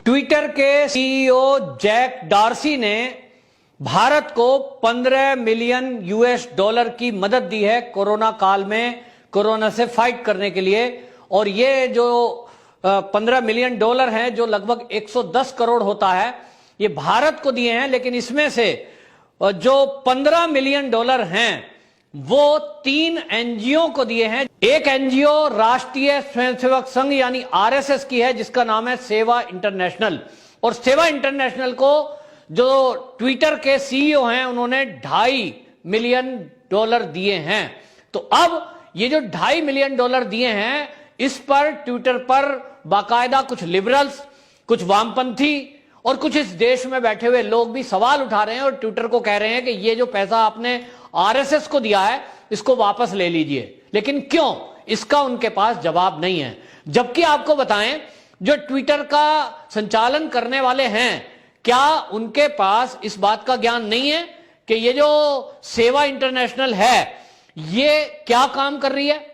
Twitter के CEO Jack Dorsey ने भारत को 15 मिलियन यूएस डॉलर की मदद दी है कोरोना काल में, कोरोना से फाइट करने के लिए। और ये जो 15 मिलियन डॉलर हैं, जो लगभग 110 करोड़ होता है, ये भारत को दिए हैं। लेकिन इसमें से जो 15 मिलियन डॉलर हैं वो 3 एनजीओ को दिए हैं। एक एनजीओ राष्ट्रीय स्वयंसेवक संघ यानी आरएसएस की है, जिसका नाम है सेवा इंटरनेशनल। और सेवा इंटरनेशनल को जो ट्विटर के सीईओ हैं उन्होंने 2.5 मिलियन डॉलर दिए हैं। तो अब ये जो 2.5 मिलियन डॉलर दिए हैं, इस पर ट्विटर पर बाकायदा कुछ लिबरल्स, कुछ वामपंथी और कुछ इस देश में बैठे हुए लोग भी सवाल उठा रहे हैं और ट्विटर को कह रहे हैं कि ये जो पैसा आपने आरएसएस को दिया है इसको वापस ले लीजिए। लेकिन क्यों, इसका उनके पास जवाब नहीं है। जबकि आपको बताएं, जो ट्विटर का संचालन करने वाले हैं, क्या उनके पास इस बात का ज्ञान नहीं है कि ये जो सेवा इंटरनेशनल है ये क्या काम कर रही है?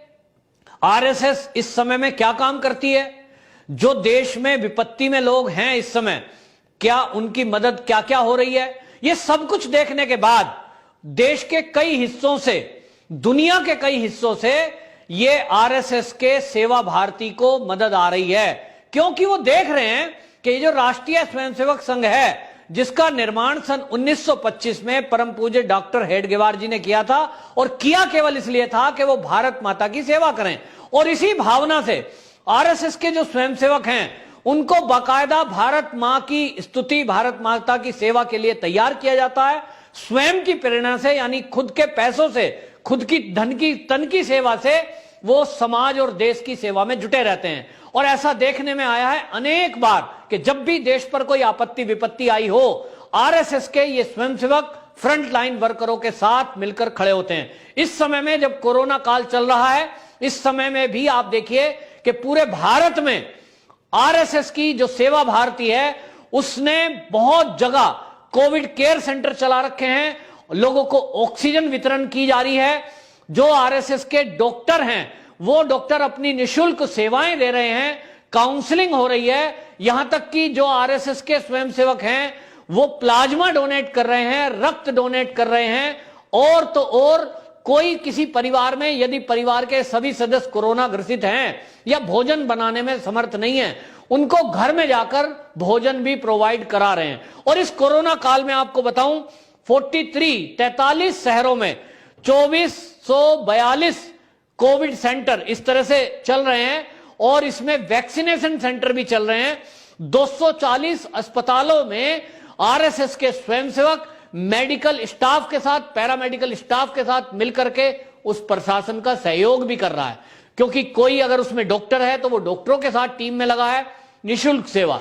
आरएसएस इस समय में क्या काम करती है? जो देश में विपत्ति में लोग हैं इस समय, क्या उनकी मदद क्या क्या हो रही है? ये सब कुछ देखने के बाद देश के कई हिस्सों से, दुनिया के कई हिस्सों से ये आरएसएस के सेवा भारती को मदद आ रही है। क्योंकि वो देख रहे हैं कि ये जो राष्ट्रीय स्वयंसेवक संघ है, जिसका निर्माण सन 1925 में परम पूज्य डॉक्टर हेडगेवार जी ने किया था, और किया केवल इसलिए था कि वो भारत माता की सेवा करें। और इसी भावना से आरएसएस के जो स्वयंसेवक हैं उनको बाकायदा भारत मां की स्तुति, भारत माता की सेवा के लिए तैयार किया जाता है। स्वयं की प्रेरणा से, यानी खुद के पैसों से, खुद की तन की सेवा से वो समाज और देश की सेवा में जुटे रहते हैं। और ऐसा देखने में आया है अनेक बार कि जब भी देश पर कोई आपत्ति विपत्ति आई हो, आरएसएस के ये स्वयंसेवक फ्रंट लाइन वर्करों के साथ मिलकर खड़े होते हैं। इस समय में जब कोरोना काल चल रहा है, इस समय में भी आप देखिए कि पूरे भारत में आरएसएस की जो सेवा भारती है उसने बहुत जगह कोविड केयर सेंटर चला रखे हैं, लोगों को ऑक्सीजन वितरण की जा रही है। जो आरएसएस के डॉक्टर हैं वो डॉक्टर अपनी निशुल्क सेवाएं दे रहे हैं, काउंसलिंग हो रही है। यहां तक कि जो आरएसएस के स्वयंसेवक हैं वो प्लाज्मा डोनेट कर रहे हैं, रक्त डोनेट कर रहे हैं। और तो और कोई किसी परिवार में यदि परिवार के सभी सदस्य कोरोना ग्रसित हैं या भोजन बनाने में समर्थ नहीं है, उनको घर में जाकर भोजन भी प्रोवाइड करा रहे हैं। और इस कोरोना काल में आपको बताऊं, 43 शहरों में 2442 कोविड सेंटर इस तरह से चल रहे हैं, और इसमें वैक्सीनेशन सेंटर भी चल रहे हैं। 240 अस्पतालों में आरएसएस के स्वयंसेवक मेडिकल स्टाफ के साथ, पैरामेडिकल स्टाफ के साथ मिलकर के उस प्रशासन का सहयोग भी कर रहा है। क्योंकि कोई अगर उसमें डॉक्टर है तो वो डॉक्टरों के साथ टीम में लगा है, निशुल्क सेवा।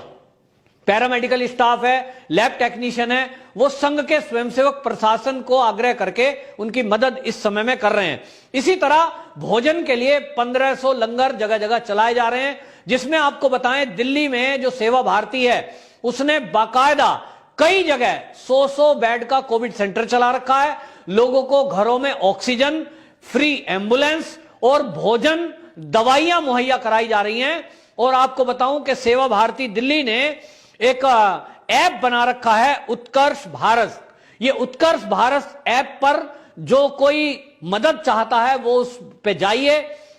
पैरामेडिकल स्टाफ है, लैब टेक्नीशियन है, वो संघ के स्वयंसेवक प्रशासन को आग्रह करके उनकी मदद इस समय में कर रहे हैं। इसी तरह भोजन के लिए 1500 लंगर जगह जगह चलाए जा रहे हैं, जिसमें आपको बताएं दिल्ली में जो सेवा भारती है उसने बाकायदा कई जगह 100 बेड का कोविड सेंटर चला रखा है। लोगों को घरों में ऑक्सीजन, फ्री एम्बुलेंस और भोजन, दवाइयां मुहैया कराई जा रही हैं। और आपको बताऊं कि सेवा भारती दिल्ली ने एक ऐप बना रखा है, उत्कर्ष भारत। ये उत्कर्ष भारत ऐप पर जो कोई मदद चाहता है वो उस पे जाइए,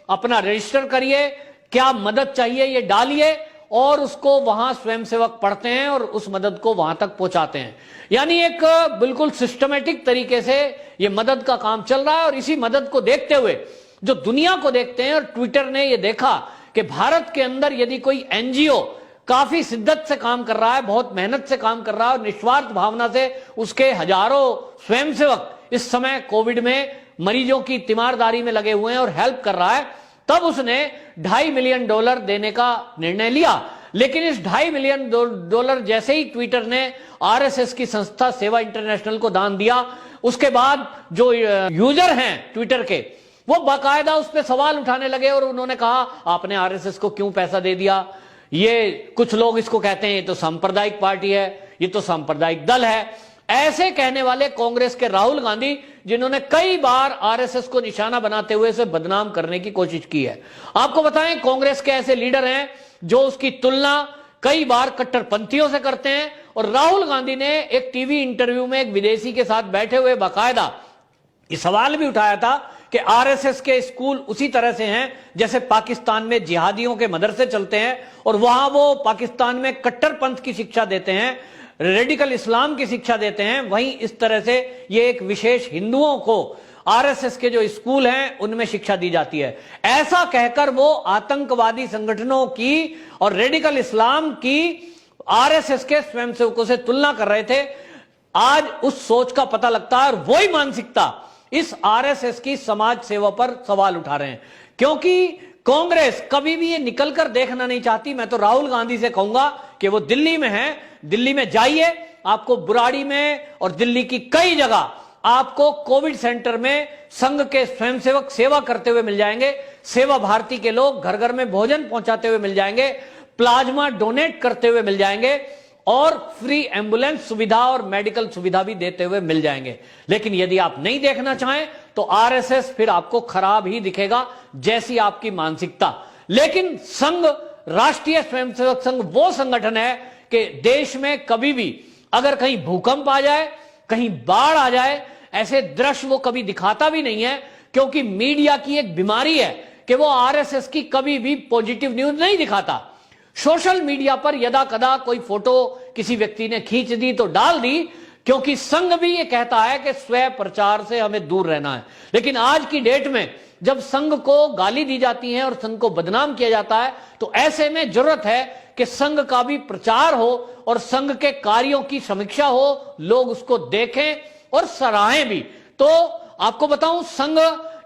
अपना रजिस्टर करिए, क्या मदद चाहिए ये डालिए, और उसको वहां स्वयंसेवक पढ़ते हैं और उस मदद को वहां तक पहुंचाते हैं। यानी एक बिल्कुल सिस्टमेटिक तरीके से ये मदद का काम चल रहा है। और इसी मदद को देखते हुए जो दुनिया को देखते हैं, और ट्विटर ने ये देखा कि भारत के अंदर यदि कोई एनजीओ काफी शिद्दत से काम कर रहा है, बहुत मेहनत से काम कर रहा है और निस्वार्थ भावना से उसके हजारों स्वयंसेवक इस समय कोविड में मरीजों की तीमारदारी में लगे हुए हैं और हेल्प कर रहा है, तब उसने 2.5 मिलियन डॉलर देने का निर्णय लिया। लेकिन इस 2.5 मिलियन डॉलर जैसे ही ट्विटर ने आरएसएस की संस्था सेवा इंटरनेशनल को दान दिया, उसके बाद जो यूजर हैं ट्विटर के, वो बाकायदा उस पर सवाल उठाने लगे और उन्होंने कहा आपने आरएसएस को क्यों पैसा दे दिया? ये कुछ लोग इसको कहते हैं ये तो सांप्रदायिक पार्टी है, ये तो सांप्रदायिक दल है। ऐसे कहने वाले कांग्रेस के राहुल गांधी, जिन्होंने कई बार आरएसएस को निशाना बनाते हुए इसे बदनाम करने की कोशिश की है। आपको बताएं, कांग्रेस के ऐसे लीडर हैं जो उसकी तुलना कई बार कट्टरपंथियों से करते हैं। और राहुल गांधी ने एक टीवी इंटरव्यू में एक विदेशी के साथ बैठे हुए बाकायदा ये सवाल भी उठाया था कि आरएसएस के स्कूल उसी तरह से हैं जैसे पाकिस्तान में जिहादियों के मदरसे चलते हैं, और वहां वो पाकिस्तान में कट्टरपंथ की शिक्षा देते हैं, रेडिकल इस्लाम की शिक्षा देते हैं, वहीं इस तरह से ये एक विशेष हिंदुओं को आरएसएस के जो स्कूल हैं उनमें शिक्षा दी जाती है। ऐसा कहकर वो आतंकवादी संगठनों की और रेडिकल इस्लाम की आरएसएस के स्वयंसेवकों से तुलना कर रहे थे। आज उस सोच का पता लगता है और वही मानसिकता इस आरएसएस की समाज सेवा पर सवाल उठा रहे हैं, क्योंकि कांग्रेस कभी भी ये निकलकर देखना नहीं चाहती। मैं तो राहुल गांधी से कहूंगा कि वो दिल्ली में हैं, दिल्ली में जाइए, आपको बुराड़ी में और दिल्ली की कई जगह आपको कोविड सेंटर में संघ के स्वयंसेवक सेवा करते हुए मिल जाएंगे, सेवा भारती के लोग घर घर में भोजन पहुंचाते हुए मिल जाएंगे, प्लाज्मा डोनेट करते हुए मिल जाएंगे और फ्री एम्बुलेंस सुविधा और मेडिकल सुविधा भी देते हुए मिल जाएंगे। लेकिन यदि आप नहीं देखना चाहें तो आरएसएस फिर आपको खराब ही दिखेगा, जैसी आपकी मानसिकता। लेकिन संघ, राष्ट्रीय स्वयंसेवक संघ वो संगठन है कि देश में कभी भी अगर कहीं भूकंप आ जाए, कहीं बाढ़ आ जाए, ऐसे दृश्य वो कभी दिखाता भी नहीं है, क्योंकि मीडिया की एक बीमारी है कि वो आरएसएस की कभी भी पॉजिटिव न्यूज नहीं दिखाता। सोशल मीडिया पर यदा कदा कोई फोटो किसी व्यक्ति ने खींच दी तो डाल दी, क्योंकि संघ भी ये कहता है कि स्वयं प्रचार से हमें दूर रहना है। लेकिन आज की डेट में जब संघ को गाली दी जाती है और संघ को बदनाम किया जाता है, तो ऐसे में जरूरत है कि संघ का भी प्रचार हो और संघ के कार्यों की समीक्षा हो, लोग उसको देखें और सराहें भी। तो आपको बताऊं, संघ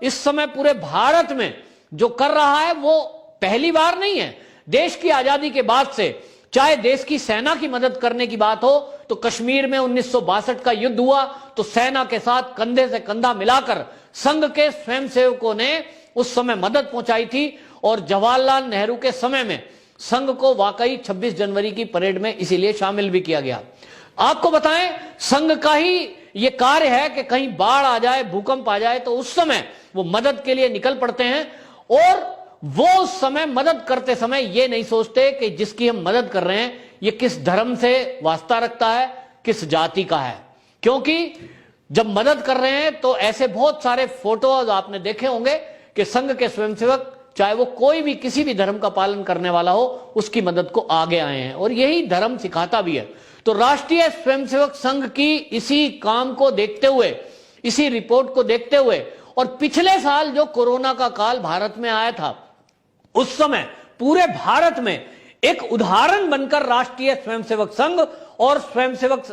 इस समय पूरे भारत में जो कर रहा है वो पहली बार नहीं है। देश की आजादी के बाद से चाहे देश की सेना की मदद करने की बात हो, तो कश्मीर में 1962 का युद्ध हुआ तो सेना के साथ कंधे से कंधा मिलाकर संघ के स्वयंसेवकों ने उस समय मदद पहुंचाई थी। और जवाहरलाल नेहरू के समय में संघ को वाकई 26 जनवरी की परेड में इसीलिए शामिल भी किया गया। आपको बताएं, संघ का ही यह कार्य है कि कहीं बाढ़ आ जाए, भूकंप आ जाए, तो उस समय वो मदद के लिए निकल पड़ते हैं। और वो उस समय मदद करते समय ये नहीं सोचते कि जिसकी हम मदद कर रहे हैं ये किस धर्म से वास्ता रखता है, किस जाति का है। क्योंकि जब मदद कर रहे हैं तो ऐसे बहुत सारे फोटोज आपने देखे होंगे कि संघ के स्वयंसेवक, चाहे वो कोई भी किसी भी धर्म का पालन करने वाला हो, उसकी मदद को आगे आए हैं, और यही धर्म सिखाता भी है। तो राष्ट्रीय स्वयंसेवक संघ की इसी काम को देखते हुए, इसी रिपोर्ट को देखते हुए, और पिछले साल जो कोरोना का काल भारत में आया था, उस समय पूरे भारत में एक उदाहरण बनकर राष्ट्रीय स्वयंसेवक संघ और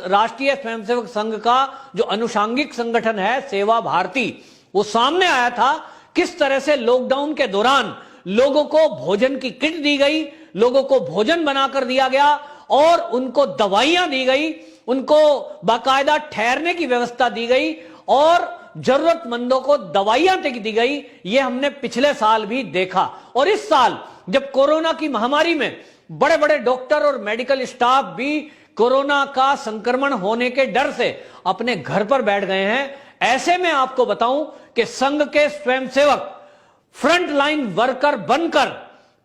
राष्ट्रीय स्वयंसेवक संघ का जो अनुषांगिक संगठन है सेवा भारती, वो सामने आया था। किस तरह से लॉकडाउन के दौरान लोगों को भोजन की किट दी गई, लोगों को भोजन बनाकर दिया गया और उनको दवाइयां दी गई, उनको बाकायदा ठहरने की व्यवस्था दी गई और जरूरतमंदों को दवाइयां तक दी गई। ये हमने पिछले साल भी देखा। और इस साल जब कोरोना की महामारी में बड़े बड़े डॉक्टर और मेडिकल स्टाफ भी कोरोना का संक्रमण होने के डर से अपने घर पर बैठ गए हैं, ऐसे में आपको बताऊं कि संघ के स्वयंसेवक फ्रंट लाइन वर्कर बनकर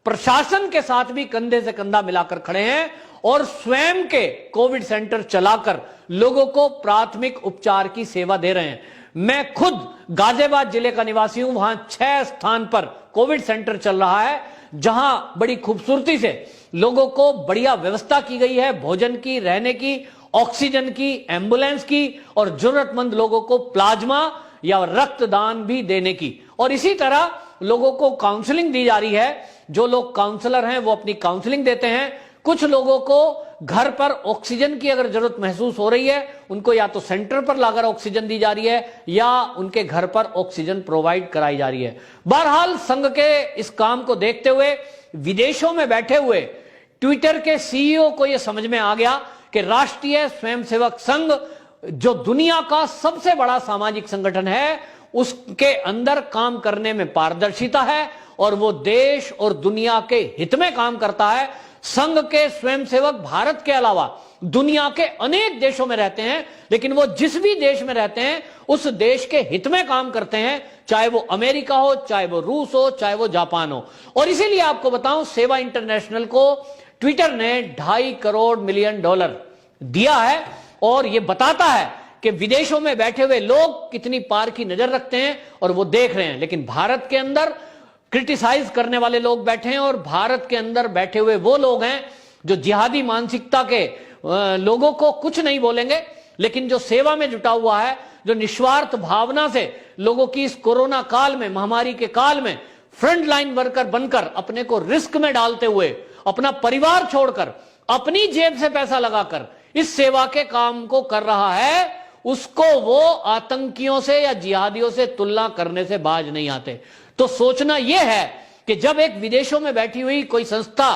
प्रशासन के साथ भी कंधे से कंधा मिलाकर खड़े हैं और स्वयं के कोविड सेंटर चलाकर लोगों को प्राथमिक उपचार की सेवा दे रहे हैं। मैं खुद गाजियाबाद जिले का निवासी हूं, वहां 6 स्थान पर कोविड सेंटर चल रहा है, जहां बड़ी खूबसूरती से लोगों को बढ़िया व्यवस्था की गई है, भोजन की, रहने की, ऑक्सीजन की, एम्बुलेंस की, और जरूरतमंद लोगों को प्लाज्मा या रक्तदान भी देने की। और इसी तरह लोगों को काउंसलिंग दी जा रही है। जो लोग काउंसलर हैं वो अपनी काउंसलिंग देते हैं। कुछ लोगों को घर पर ऑक्सीजन की अगर जरूरत महसूस हो रही है, उनको या तो सेंटर पर लाकर ऑक्सीजन दी जा रही है या उनके घर पर ऑक्सीजन प्रोवाइड कराई जा रही है। बहरहाल संघ के इस काम को देखते हुए विदेशों में बैठे हुए ट्विटर के सीईओ को यह समझ में आ गया कि राष्ट्रीय स्वयंसेवक संघ जो दुनिया का सबसे बड़ा सामाजिक संगठन है, उसके अंदर काम करने में पारदर्शिता है और वो देश और दुनिया के हित में काम करता है। संघ के स्वयंसेवक भारत के अलावा दुनिया के अनेक देशों में रहते हैं, लेकिन वो जिस भी देश में रहते हैं उस देश के हित में काम करते हैं, चाहे वो अमेरिका हो, चाहे वो रूस हो, चाहे वो जापान हो। और इसीलिए आपको बताऊं, सेवा इंटरनेशनल को ट्विटर ने $2.5 करोड़ दिया है और यह बताता है कि विदेशों में बैठे हुए लोग कितनी पार की नजर रखते हैं और वो देख रहे हैं। लेकिन भारत के अंदर क्रिटिसाइज करने वाले लोग बैठे हैं और भारत के अंदर बैठे हुए वो लोग हैं जो जिहादी मानसिकता के लोगों को कुछ नहीं बोलेंगे, लेकिन जो सेवा में जुटा हुआ है, जो निस्वार्थ भावना से लोगों की इस कोरोना काल में, महामारी के काल में फ्रंट लाइन वर्कर बनकर अपने को रिस्क में डालते हुए, अपना परिवार छोड़कर, अपनी जेब से पैसा लगाकर इस सेवा के काम को कर रहा है, उसको वो आतंकियों से या जिहादियों से तुलना करने से बाज नहीं आते। तो सोचना यह है कि जब एक विदेशों में बैठी हुई कोई संस्था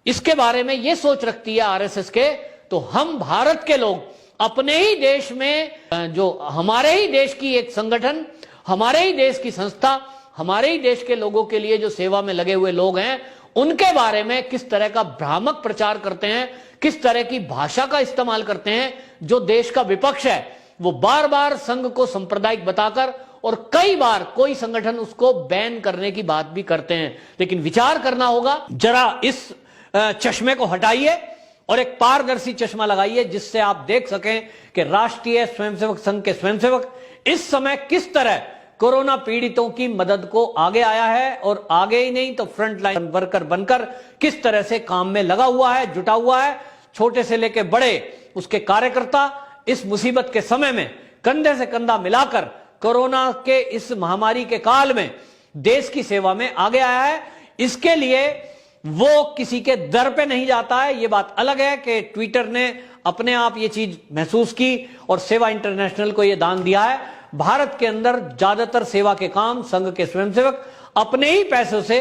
इसके बारे में यह सोच रखती है आरएसएस के, तो हम भारत के लोग अपने ही देश में, जो हमारे ही देश की एक संगठन, हमारे ही देश की संस्था, हमारे ही देश के लोगों के लिए जो सेवा में लगे हुए लोग हैं, उनके बारे में किस तरह का भ्रामक प्रचार करते हैं, किस तरह की भाषा का इस्तेमाल करते हैं। जो देश का विपक्ष है वो बार बार संघ को सांप्रदायिक बताकर और कई बार कोई संगठन उसको बैन करने की बात भी करते हैं। लेकिन विचार करना होगा, जरा इस चश्मे को हटाइए और एक पारदर्शी चश्मा लगाइए जिससे आप देख सकें कि राष्ट्रीय स्वयंसेवक संघ के स्वयंसेवक इस समय किस तरह कोरोना पीड़ितों की मदद को आगे आया है और आगे ही नहीं तो फ्रंट लाइन वर्कर बनकर किस तरह से काम में लगा हुआ है, जुटा हुआ है। छोटे से लेकर बड़े उसके कार्यकर्ता इस मुसीबत के समय में कंधे से कंधा मिलाकर कोरोना के इस महामारी के काल में देश की सेवा में आगे आया है। इसके लिए वो किसी के दर पे नहीं जाता है। ये बात अलग है कि ट्विटर ने अपने आप ये चीज महसूस की और सेवा इंटरनेशनल को ये दान दिया है। भारत के अंदर ज्यादातर सेवा के काम संघ के स्वयंसेवक अपने ही पैसों से,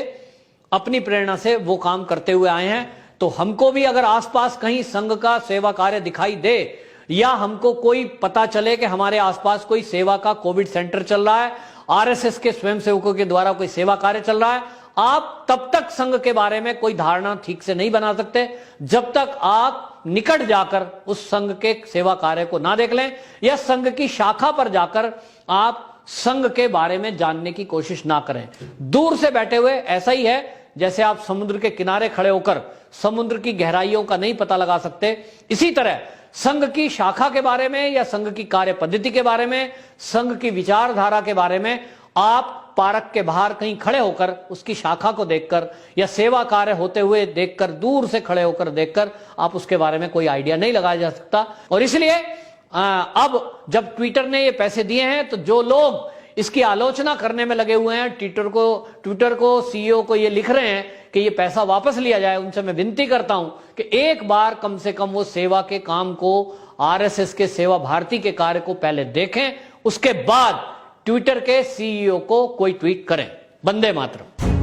अपनी प्रेरणा से वो काम करते हुए आए हैं। तो हमको भी अगर आसपास कहीं संघ का सेवा कार्य दिखाई दे या हमको कोई पता चले कि हमारे आसपास कोई सेवा का कोविड सेंटर चल रहा है, आरएसएस के स्वयंसेवकों के द्वारा कोई सेवा कार्य चल रहा है, आप तब तक संघ के बारे में कोई धारणा ठीक से नहीं बना सकते जब तक आप निकट जाकर उस संघ के सेवा कार्य को ना देख लें या संघ की शाखा पर जाकर आप संघ के बारे में जानने की कोशिश ना करें। दूर से बैठे हुए ऐसा ही है जैसे आप समुद्र के किनारे खड़े होकर समुद्र की गहराइयों का नहीं पता लगा सकते। इसी तरह संघ की शाखा के बारे में या संघ की कार्य पद्धति के बारे में, संघ की विचारधारा के बारे में आप पार्क के बाहर कहीं खड़े होकर उसकी शाखा को देखकर या सेवा कार्य होते हुए देखकर, दूर से खड़े होकर देखकर आप उसके बारे में कोई आइडिया नहीं लगाया जा सकता। और इसलिए अब जब ट्विटर ने ये पैसे दिए हैं तो जो लोग इसकी आलोचना करने में लगे हुए हैं, ट्विटर को सीईओ को ये लिख रहे हैं कि ये पैसा वापस लिया जाए, उनसे मैं विनती करता हूं कि एक बार कम से कम वो सेवा के काम को, आरएसएस के सेवा भारती के कार्य को पहले देखें, उसके बाद ट्विटर के सीईओ को कोई ट्वीट करें। वंदे मातरम।